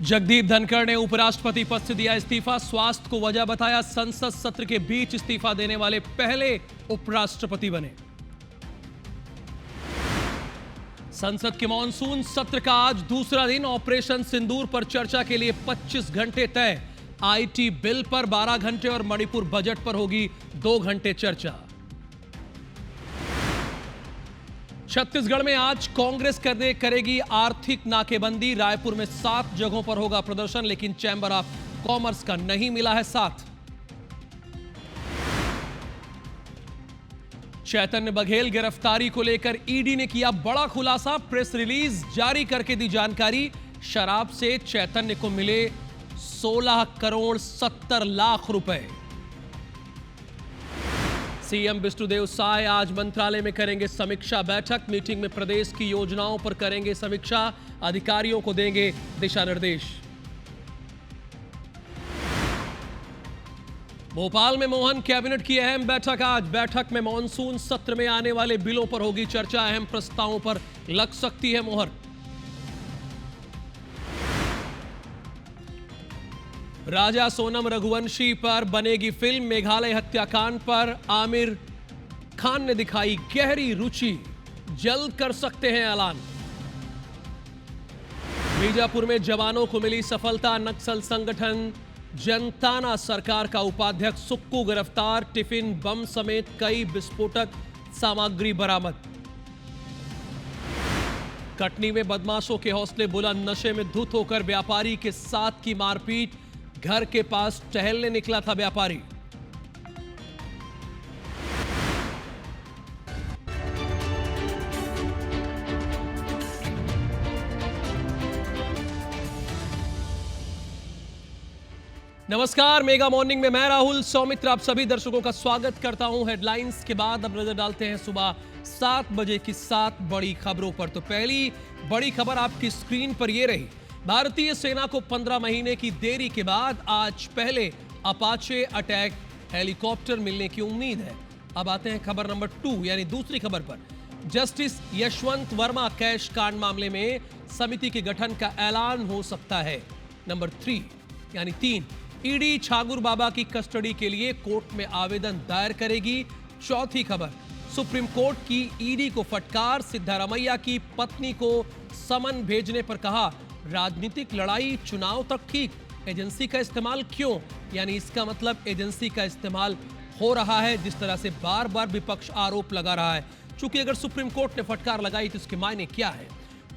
जगदीप धनखड़ ने उपराष्ट्रपति पद से दिया इस्तीफा। स्वास्थ्य को वजह बताया। संसद सत्र के बीच इस्तीफा देने वाले पहले उपराष्ट्रपति बने। संसद के मॉनसून सत्र का आज दूसरा दिन। ऑपरेशन सिंदूर पर चर्चा के लिए 25 घंटे तय। आईटी बिल पर 12 घंटे और मणिपुर बजट पर होगी 2 घंटे चर्चा। छत्तीसगढ़ में आज कांग्रेस करेगी आर्थिक नाकेबंदी। रायपुर में 7 जगहों पर होगा प्रदर्शन, लेकिन चैंबर ऑफ कॉमर्स का नहीं मिला है साथ। चैतन्य बघेल गिरफ्तारी को लेकर ईडी ने किया बड़ा खुलासा। प्रेस रिलीज जारी करके दी जानकारी। शराब से चैतन्य को मिले 16 करोड़ 70 लाख रुपए। सीएम विष्णुदेव साय आज मंत्रालय में करेंगे समीक्षा बैठक। मीटिंग में प्रदेश की योजनाओं पर करेंगे समीक्षा। अधिकारियों को देंगे दिशा निर्देश। भोपाल में मोहन कैबिनेट की अहम बैठक आज। बैठक में मॉनसून सत्र में आने वाले बिलों पर होगी चर्चा। अहम प्रस्तावों पर लग सकती है मोहर। राजा सोनम रघुवंशी पर बनेगी फिल्म। मेघालय हत्याकांड पर आमिर खान ने दिखाई गहरी रुचि। जल्द कर सकते हैं ऐलान। बीजापुर में जवानों को मिली सफलता। नक्सल संगठन जनताना सरकार का उपाध्यक्ष सुक्कू गिरफ्तार। टिफिन बम समेत कई विस्फोटक सामग्री बरामद। कटनी में बदमाशों के हौसले बुलंद। नशे में धुत होकर व्यापारी के साथ की मारपीट। घर के पास टहलने निकला था व्यापारी। नमस्कार, मेगा मॉर्निंग में मैं राहुल सौमित्र आप सभी दर्शकों का स्वागत करता हूं। हेडलाइंस के बाद अब नजर डालते हैं सुबह 7 बजे की 7 बड़ी खबरों पर। तो पहली बड़ी खबर आपकी स्क्रीन पर यह रही। भारतीय सेना को 15 महीने की देरी के बाद आज पहले अपाचे अटैक हेलीकॉप्टर मिलने की उम्मीद है। अब आते हैं खबर नंबर 2 यानी दूसरी खबर पर। जस्टिस यशवंत वर्मा कैश कांड मामले में समिति के गठन का ऐलान हो सकता है। नंबर 3 यानी 3 ईडी छागुर बाबा की कस्टडी के लिए कोर्ट में आवेदन दायर करेगी। चौथी खबर, सुप्रीम कोर्ट की ईडी को फटकार। सिद्धारमैया की पत्नी को समन भेजने पर कहा राजनीतिक लड़ाई चुनाव तक ठीक। एजेंसी का इस्तेमाल क्यों? यानी इसका मतलब एजेंसी का इस्तेमाल हो रहा है, जिस तरह से बार बार विपक्ष आरोप लगा रहा है। चूंकि अगर सुप्रीम कोर्ट ने फटकार लगाई तो इसके मायने क्या है।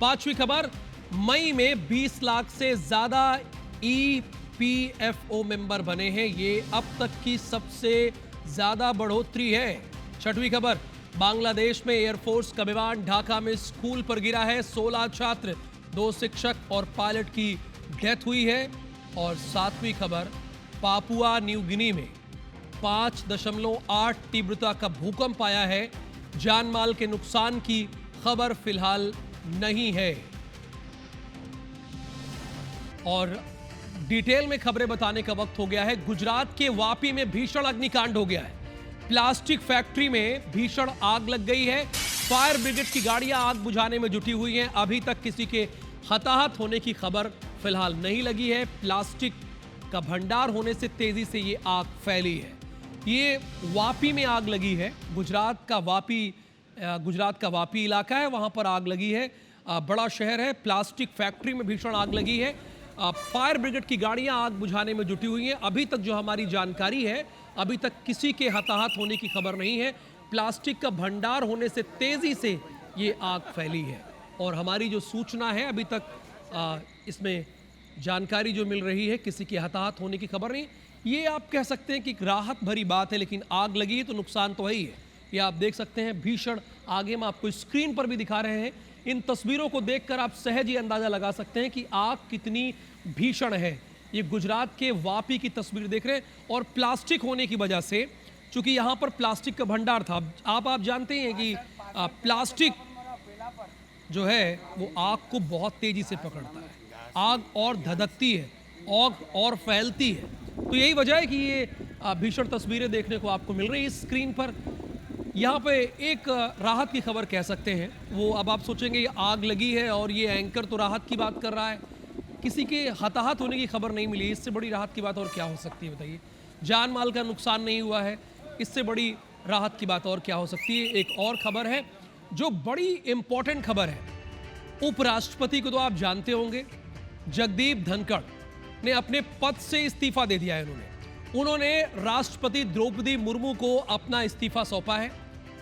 5वीं खबर, मई में 20 लाख से ज्यादा ईपीएफओ मेंबर बने हैं। ये अब तक की सबसे ज्यादा बढ़ोतरी है। 6वीं खबर, बांग्लादेश में एयरफोर्स का विमान ढाका में स्कूल पर गिरा है। 16 छात्र, 2 शिक्षक और पायलट की डेथ हुई है। और 7वीं खबर, पापुआ न्यू गिनी में 5.8 तीव्रता का भूकंप आया है। जान माल के नुकसान की खबर फिलहाल नहीं है। और डिटेल में खबरें बताने का वक्त हो गया है। गुजरात के वापी में भीषण अग्निकांड हो गया है। प्लास्टिक फैक्ट्री में भीषण आग लग गई है। फायर ब्रिगेड की गाड़ियां आग बुझाने में जुटी हुई हैं। अभी तक किसी के हताहत होने की खबर फिलहाल नहीं लगी है। प्लास्टिक का भंडार होने से तेजी से ये आग फैली है। ये वापी में आग लगी है। गुजरात का वापी इलाका है, वहां पर आग लगी है। बड़ा शहर है। प्लास्टिक फैक्ट्री में भीषण आग लगी है। फायर ब्रिगेड की गाड़ियां आग बुझाने में जुटी हुई हैं। अभी तक जो हमारी जानकारी है, अभी तक किसी के हताहत होने की खबर नहीं है। प्लास्टिक का भंडार होने से तेजी से ये आग फैली है। और हमारी जो सूचना है, अभी तक इसमें जानकारी जो मिल रही है, किसी के हताहत होने की खबर नहीं। ये आप कह सकते हैं कि राहत भरी बात है, लेकिन आग लगी है तो नुकसान तो वही है। ये आप देख सकते हैं भीषण आगे हम आपको स्क्रीन पर भी दिखा रहे हैं। इन तस्वीरों को देखकर आप सहज ही अंदाजा लगा सकते हैं कि आग कितनी भीषण है। ये गुजरात के वापी की तस्वीर देख रहे हैं। और प्लास्टिक होने की वजह से, चूंकि यहाँ पर प्लास्टिक का भंडार था, आप जानते हैं कि प्लास्टिक जो है वो आग को बहुत तेजी से पकड़ता है। आग और धधकती है, आग और फैलती है। तो यही वजह है कि ये भीषण तस्वीरें देखने को आपको मिल रही है स्क्रीन पर। यहाँ पे एक राहत की खबर कह सकते हैं। वो अब आप सोचेंगे ये आग लगी है और ये एंकर तो राहत की बात कर रहा है। किसी के हताहत होने की खबर नहीं मिली। इससे बड़ी राहत की बात और क्या हो सकती है बताइए। जान माल का नुकसान नहीं हुआ है, इससे बड़ी राहत की बात और क्या हो सकती है। एक और खबर है जो बड़ी इंपॉर्टेंट खबर है। उपराष्ट्रपति को तो आप जानते होंगे, जगदीप धनखड़ ने अपने पद से इस्तीफा दे दिया है। उन्होंने राष्ट्रपति द्रौपदी मुर्मू को अपना इस्तीफा सौंपा है।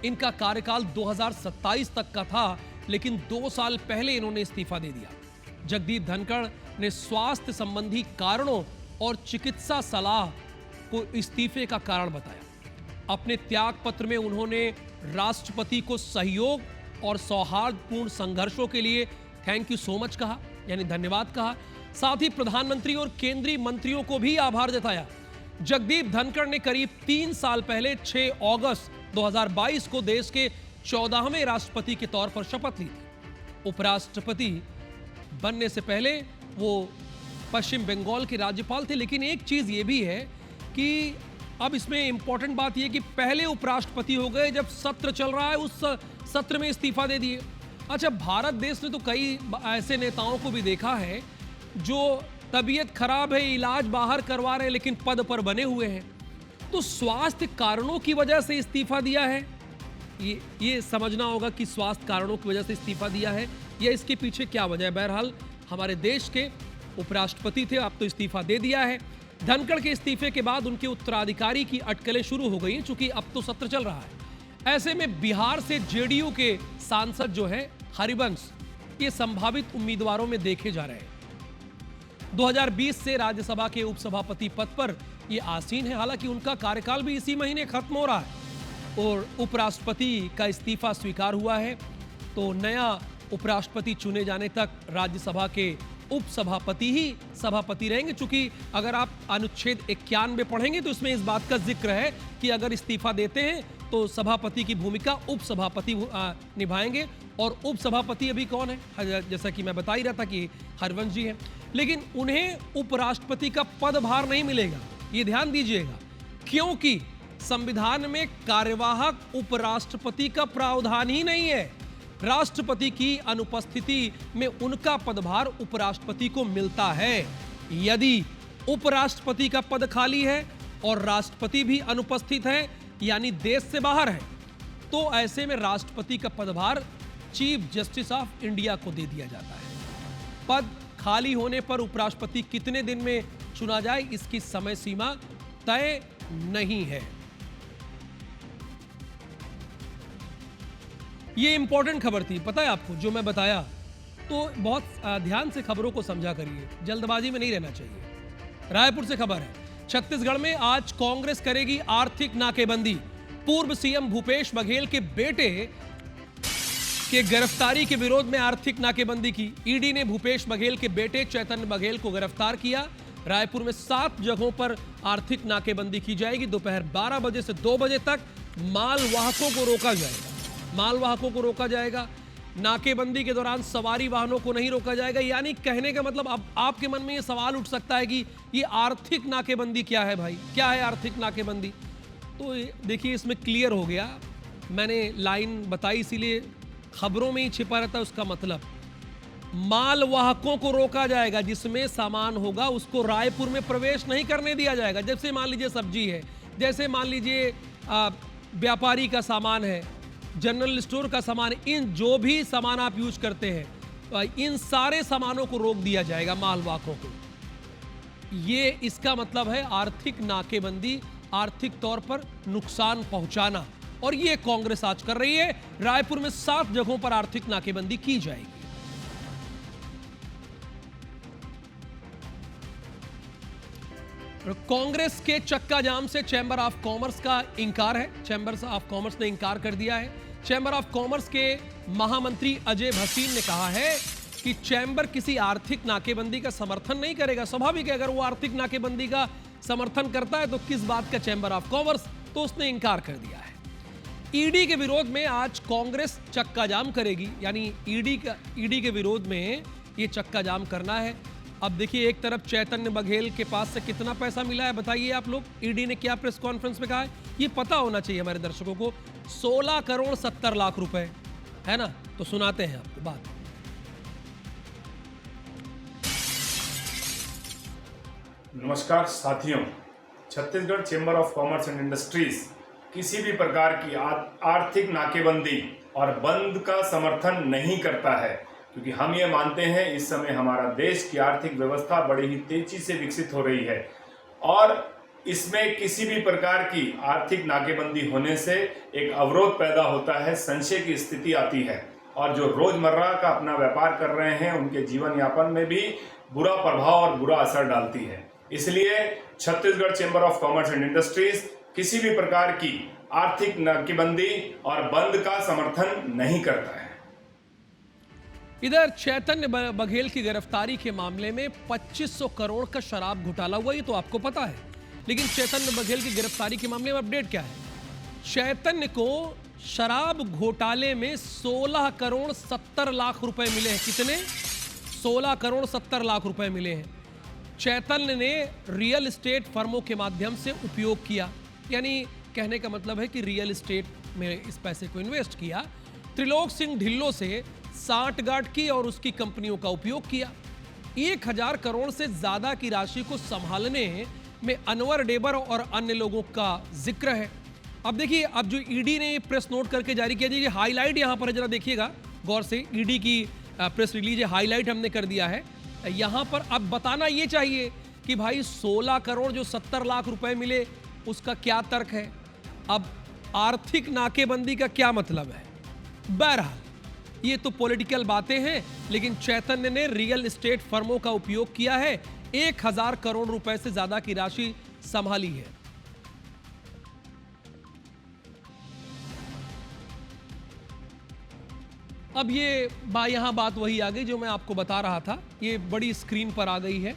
इनका कार्यकाल 2027 तक का था, लेकिन 2 साल पहले इन्होंने इस्तीफा दे दिया। जगदीप धनखड़ ने स्वास्थ्य संबंधी कारणों और चिकित्सा सलाह को इस्तीफे का कारण बताया। अपने त्याग पत्र में उन्होंने राष्ट्रपति को सहयोग और सौहार्दपूर्ण संघर्षों के लिए थैंक यू सो मच कहा, यानी धन्यवाद कहा। साथ ही प्रधानमंत्री और केंद्रीय मंत्रियों को भी आभार जताया। जगदीप धनखड़ ने करीब 3 साल पहले 6 अगस्त 2022 को देश के 14वें राष्ट्रपति के तौर पर शपथ ली थी। उपराष्ट्रपति बनने से पहले वो पश्चिम बंगाल के राज्यपाल थे। लेकिन एक चीज ये भी है कि अब इसमें इंपॉर्टेंट बात यह कि पहले उपराष्ट्रपति हो गए जब सत्र चल रहा है, उस सत्र में इस्तीफा दे दिए। अच्छा, भारत देश ने तो कई ऐसे नेताओं को भी देखा है जो तबीयत खराब है, इलाज बाहर करवा रहे हैं, लेकिन पद पर बने हुए हैं। तो स्वास्थ्य कारणों की वजह से इस्तीफा दिया है, ये समझना होगा कि स्वास्थ्य कारणों की वजह से इस्तीफा दिया है या इसके पीछे क्या वजह है। बहरहाल हमारे देश के उपराष्ट्रपति थे, अब तो इस्तीफा दे दिया है। धनखड़ के इस्तीफे के बाद उनके उत्तराधिकारी की अटकलें शुरू हो गई हैं, चूंकि अब तो सत्र चल रहा है। ऐसे में बिहार से जेडीयू के सांसद जो है हरिवंश, ये संभावित उम्मीदवारों में देखे जा रहे हैं। 2020 से राज्यसभा के उपसभापति पद पर ये आसीन है। हालांकि उनका कार्यकाल भी इसी महीने खत्म हो रहा है और उपराष्ट्रपति का इस्तीफा स्वीकार हुआ है, तो नया उपराष्ट्रपति चुने जाने तक राज्यसभा के उपसभापति ही सभापति रहेंगे। चूंकि अगर आप अनुच्छेद 91 पढ़ेंगे तो इसमें इस बात का जिक्र है कि अगर इस्तीफा देते हैं तो सभापति की भूमिका उपसभापति निभाएंगे। और उपसभापति अभी कौन है, जैसा कि मैं बता ही रहा था कि हरिवंश जी हैं। लेकिन उन्हें उपराष्ट्रपति का पदभार नहीं मिलेगा, ये ध्यान दीजिएगा, क्योंकि संविधान में कार्यवाहक उपराष्ट्रपति का प्रावधान ही नहीं है। राष्ट्रपति की अनुपस्थिति में उनका पदभार उपराष्ट्रपति को मिलता है। यदि उपराष्ट्रपति का पद खाली है और राष्ट्रपति भी अनुपस्थित है, यानी देश से बाहर है, तो ऐसे में राष्ट्रपति का पदभार चीफ जस्टिस ऑफ इंडिया को दे दिया जाता है। पद खाली होने पर उपराष्ट्रपति कितने दिन में चुना जाए, इसकी समय सीमा तय नहीं है। ये इंपॉर्टेंट खबर थी, पता है आपको, जो मैं बताया। तो बहुत ध्यान से खबरों को समझा करिए, जल्दबाजी में नहीं रहना चाहिए। रायपुर से खबर है, छत्तीसगढ़ में आज कांग्रेस करेगी आर्थिक नाकेबंदी। पूर्व सीएम भूपेश बघेल के बेटे के गिरफ्तारी के विरोध में आर्थिक नाकेबंदी की। ईडी ने भूपेश बघेल के बेटे चैतन्य बघेल को गिरफ्तार किया। रायपुर में 7 जगहों पर आर्थिक नाकेबंदी की जाएगी। दोपहर 12 बजे से 2 बजे तक मालवाहकों को रोका जाएगा। मालवाहकों को रोका जाएगा। नाकेबंदी के दौरान सवारी वाहनों को नहीं रोका जाएगा। यानी कहने का मतलब, अब आपके मन में ये सवाल उठ सकता है कि ये आर्थिक नाकेबंदी क्या है भाई, क्या है आर्थिक नाकेबंदी? तो देखिए, इसमें क्लियर हो गया। मैंने लाइन बताई इसीलिए खबरों में ही छिपा रहता है उसका मतलब। मालवाहकों को रोका जाएगा, जिसमें सामान होगा उसको रायपुर में प्रवेश नहीं करने दिया जाएगा। जैसे मान लीजिए सब्जी है, जैसे मान लीजिए व्यापारी का सामान है, जनरल स्टोर का सामान, इन जो भी सामान आप यूज करते हैं, तो इन सारे सामानों को रोक दिया जाएगा, मालवाहकों को। ये इसका मतलब है आर्थिक नाकेबंदी, आर्थिक तौर पर नुकसान पहुंचाना। और ये कांग्रेस आज कर रही है। रायपुर में 7 जगहों पर आर्थिक नाकेबंदी की जाएगी। कांग्रेस के चक्का जाम से चैंबर ऑफ कॉमर्स का इंकार है। चैंबर ऑफ कॉमर्स ने इंकार कर दिया है। चैंबर ऑफ कॉमर्स के महामंत्री अजय भसीन ने कहा है कि चैंबर किसी आर्थिक नाकेबंदी का समर्थन नहीं करेगा। स्वाभाविक है, अगर वो आर्थिक नाकेबंदी का समर्थन करता है तो किस बात का चैंबर ऑफ कॉमर्स, तो उसने इंकार कर दिया है। ईडी के विरोध में आज कांग्रेस चक्का जाम करेगी, यानी ईडी के विरोध में ये चक्का जाम करना है। अब देखिए, एक तरफ चैतन्य बघेल के पास से कितना पैसा मिला है बताइए आप लोग। ईडी ने क्या प्रेस कॉन्फ्रेंस में कहा है, ये पता होना चाहिए हमारे दर्शकों को। 16 करोड़ 70 लाख रुपए है ना। तो सुनाते हैं आपको बात। नमस्कार साथियों, Chhattisgarh chamber of commerce and industries किसी भी प्रकार की आर्थिक नाकेबंदी और बंद का समर्थन नहीं करता है, क्योंकि हम ये मानते हैं इस समय हमारा देश की आर्थिक व्यवस्था बड़ी ही तेजी से विकसित हो रही है और इसमें किसी भी प्रकार की आर्थिक नाकेबंदी होने से एक अवरोध पैदा होता है, संशय की स्थिति आती है और जो रोजमर्रा का अपना व्यापार कर रहे हैं उनके जीवन यापन में भी बुरा प्रभाव और बुरा असर डालती है। इसलिए Chhattisgarh chamber of commerce and industries किसी भी प्रकार की आर्थिक नाकेबंदी और बंद का समर्थन नहीं करता है। इधर चैतन्य बघेल की गिरफ्तारी के मामले में 2500 करोड़ का शराब घोटाला हुआ, ये तो आपको पता है। लेकिन चैतन्य बघेल की गिरफ्तारी के मामले में अपडेट क्या है? चैतन्य को शराब घोटाले में 16 करोड़ 70 लाख रुपए मिले हैं। कितने? 16 करोड़ 70 लाख रुपए मिले हैं। चैतन्य ने रियल एस्टेट फर्मों के माध्यम से उपयोग किया, यानी कहने का मतलब है कि रियल एस्टेट में इस पैसे को इन्वेस्ट किया। त्रिलोक सिंह ढिल्लो से सांठगांठ की और उसकी कंपनियों का उपयोग किया। 1000 करोड़ से ज्यादा की राशि को संभालने में अनवर डेबर और अन्य लोगों का जिक्र है। अब देखिए, अब जो ईडी ने प्रेस नोट करके जारी किया, ये हाईलाइट यहां पर जरा देखिएगा गौर से। ईडी की प्रेस रिलीज हाईलाइट हमने कर दिया है यहां पर। अब बताना ये चाहिए कि भाई 16 करोड़ जो 70 लाख रुपए मिले उसका क्या तर्क है, अब आर्थिक नाकेबंदी का क्या मतलब है। बहरहाल ये तो पॉलिटिकल बातें हैं, लेकिन चैतन्य ने रियल एस्टेट फर्मों का उपयोग किया है, 1000 करोड़ रुपए से ज्यादा की राशि संभाली है। अब ये यहां बात वही आ गई जो मैं आपको बता रहा था, ये बड़ी स्क्रीन पर आ गई है।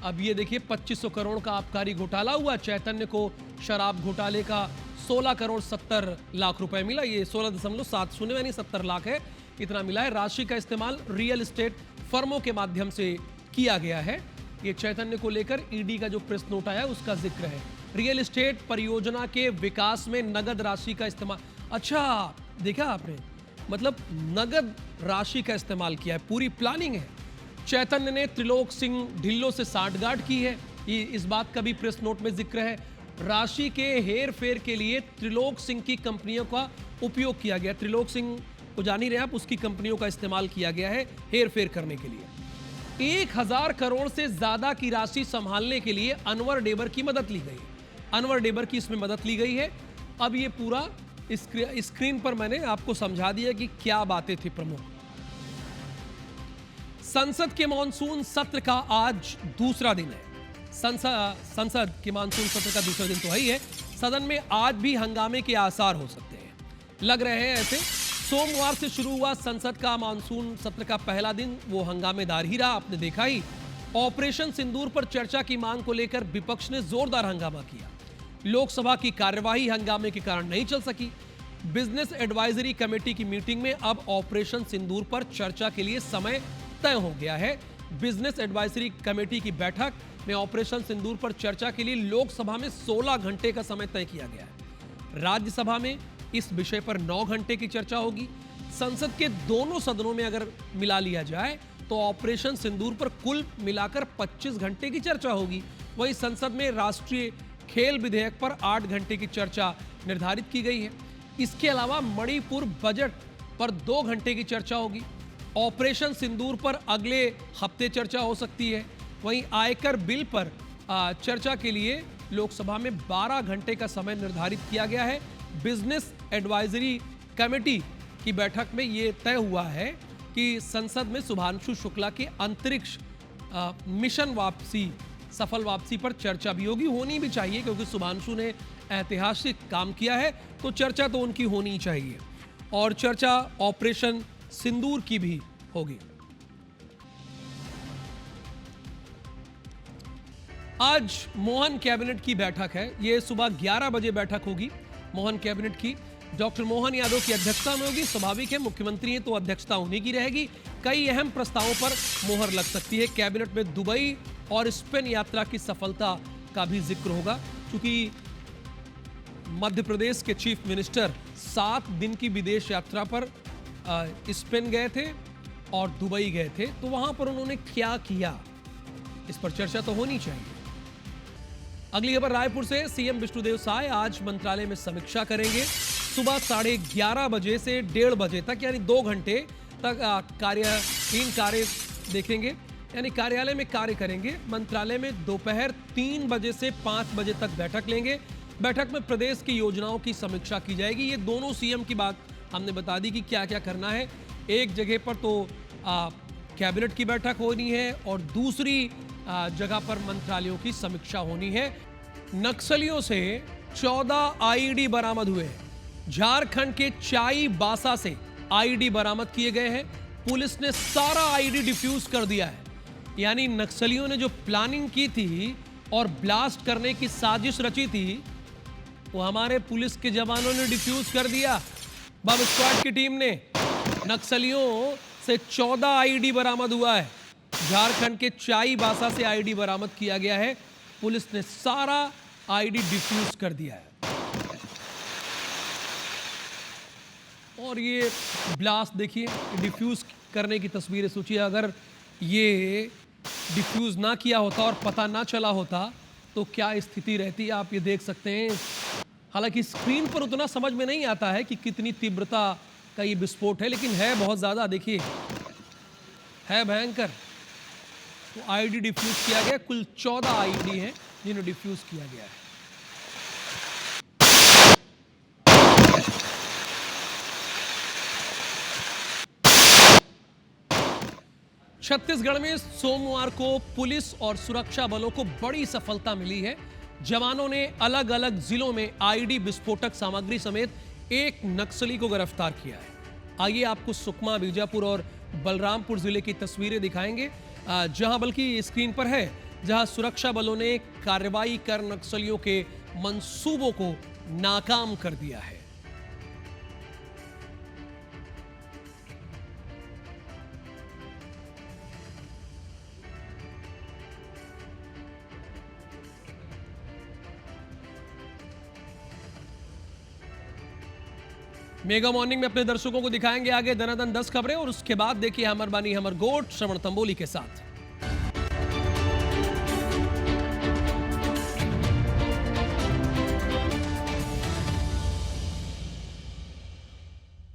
अब ये देखिए, 2500 करोड़ का आबकारी घोटाला हुआ, चैतन्य को शराब घोटाले का 16 करोड़ 70 लाख रुपए मिला। ये 16.70 यानी 70 लाख है, इतना मिला है। राशि का इस्तेमाल रियल एस्टेट फर्मों के माध्यम से किया गया है। ये चैतन्य को लेकर ईडी का जो प्रेस नोट आया उसका जिक्र है। रियल एस्टेट परियोजना के विकास में नगद राशि का इस्तेमाल। अच्छा, देखा आपने, मतलब नगद राशि का इस्तेमाल किया है, पूरी प्लानिंग है। चैतन्य ने त्रिलोक सिंह ढिल्लो से सांठगांठ की है, ये इस बात का भी प्रेस नोट में जिक्र है। राशि के हेर फेर के लिए त्रिलोक सिंह की कंपनियों का उपयोग किया गया। त्रिलोक सिंह को जान ही रहे आप, उसकी कंपनियों का इस्तेमाल किया गया है हेर फेर करने के लिए। 1000 करोड़ से ज्यादा की राशि संभालने के लिए अनवर डेबर की मदद ली गई। अनवर डेबर की इसमें मदद ली गई है। अब ये पूरा स्क्रीन पर मैंने आपको समझा दिया कि क्या बातें थी प्रमुख। संसद के मानसून सत्र का आज दूसरा दिन है। संसद के मानसून सत्र का दूसरा दिन तो है ही है। सदन में आज भी हंगामे के आसार हो सकते हैं, लग रहे हैं ऐसे। सोमवार से शुरू हुआ संसद का मानसून सत्र का पहला दिन वो हंगामेदार ही रहा, आपने देखा ही। ऑपरेशन सिंदूर पर चर्चा की मांग को लेकर विपक्ष ने जोरदार हंगामा किया। लोकसभा की कार्यवाही हंगामे के कारण नहीं चल सकी। बिजनेस एडवाइजरी कमेटी की मीटिंग में अब ऑपरेशन सिंदूर पर चर्चा के लिए समय तय हो गया है। बिजनेस एडवाइजरी कमेटी की बैठक में ऑपरेशन सिंदूर पर चर्चा के लिए लोकसभा में 16 घंटे का समय तय किया गया है। राज्यसभा में इस विषय पर 9 घंटे की चर्चा होगी। संसद के दोनों सदनों में अगर मिला लिया जाए तो ऑपरेशन सिंदूर पर कुल मिलाकर 25 घंटे की चर्चा होगी। वहीं संसद में राष्ट्रीय खेल विधेयक पर 8 घंटे की चर्चा निर्धारित की गई है। इसके अलावा मणिपुर बजट पर 2 घंटे की चर्चा होगी। ऑपरेशन सिंदूर पर अगले हफ्ते चर्चा हो सकती है। वहीं आयकर बिल पर चर्चा के लिए लोकसभा में 12 घंटे का समय निर्धारित किया गया है। बिजनेस एडवाइजरी कमेटी की बैठक में ये तय हुआ है कि संसद में शुभांशु शुक्ला के अंतरिक्ष मिशन वापसी, सफल वापसी पर चर्चा भी होनी भी चाहिए, क्योंकि शुभांशु ने ऐतिहासिक काम किया है, तो चर्चा तो उनकी होनी चाहिए। और चर्चा ऑपरेशन सिंदूर की भी होगी। आज मोहन कैबिनेट की बैठक है, ये सुबह 11 बजे बैठक होगी मोहन कैबिनेट की। डॉक्टर मोहन यादव की अध्यक्षता में होगी। स्वाभाविक है, मुख्यमंत्री हैं तो अध्यक्षता उन्हीं की रहेगी। कई अहम प्रस्तावों पर मोहर लग सकती है। कैबिनेट में दुबई और स्पेन यात्रा की सफलता का भी जिक्र होगा, क्योंकि मध्य प्रदेश के चीफ मिनिस्टर 7 दिन की विदेश यात्रा पर स्पेन गए थे और दुबई गए थे, तो वहां पर उन्होंने क्या किया, इस पर चर्चा तो होनी चाहिए। अगली खबर रायपुर से। सीएम विष्णुदेव साय आज मंत्रालय में समीक्षा करेंगे। सुबह 11:30 बजे से 1:30 बजे तक, यानी 2 घंटे तक तीन कार्य देखेंगे, यानी कार्यालय में कार्य करेंगे। मंत्रालय में दोपहर 3 बजे से 5 बजे तक बैठक लेंगे। बैठक में प्रदेश की योजनाओं की समीक्षा की जाएगी। ये दोनों सीएम की बात हमने बता दी कि क्या क्या करना है। एक जगह पर तो कैबिनेट की बैठक होनी है और दूसरी जगह पर मंत्रालयों की समीक्षा होनी है। नक्सलियों से 14 आईडी बरामद हुए हैं। झारखंड के चाईबासा से आईडी बरामद किए गए हैं। पुलिस ने सारा आईडी डिफ्यूज कर दिया है। यानी नक्सलियों ने जो प्लानिंग की थी और ब्लास्ट करने की साजिश रची थी, वो हमारे पुलिस के जवानों ने डिफ्यूज कर दिया। बम स्क्वाड की टीम ने नक्सलियों से 14 आईडी बरामद हुआ है। झारखंड के चाईबासा से आईडी बरामद किया गया है। पुलिस ने सारा आईडी डिफ्यूज कर दिया है। और ये ब्लास्ट देखिए, डिफ्यूज करने की तस्वीरें सोचिए। अगर ये डिफ्यूज ना किया होता और पता ना चला होता तो क्या स्थिति रहती, आप ये देख सकते हैं। हालांकि स्क्रीन पर उतना समझ में नहीं आता है कि कितनी तीव्रता का ये विस्फोट है, लेकिन है बहुत ज्यादा। देखिए, है भयंकर। तो आईडी डिफ्यूज किया गया। कुल 14 आईडी हैं जिन्हें डिफ्यूज किया गया है। छत्तीसगढ़ में सोमवार को पुलिस और सुरक्षा बलों को बड़ी सफलता मिली है। जवानों ने अलग अलग जिलों में आईडी विस्फोटक सामग्री समेत एक नक्सली को गिरफ्तार किया है। आइए आपको सुकमा, बीजापुर और बलरामपुर जिले की तस्वीरें दिखाएंगे, जहां बल्कि स्क्रीन पर है, जहां सुरक्षा बलों ने कार्रवाई कर नक्सलियों के मंसूबों को नाकाम कर दिया है। मेगा मॉर्निंग में अपने दर्शकों को दिखाएंगे आगे दनादन 10 खबरें, और उसके बाद देखिए हमर बानी हमर गोट श्रवण तंबोली के साथ।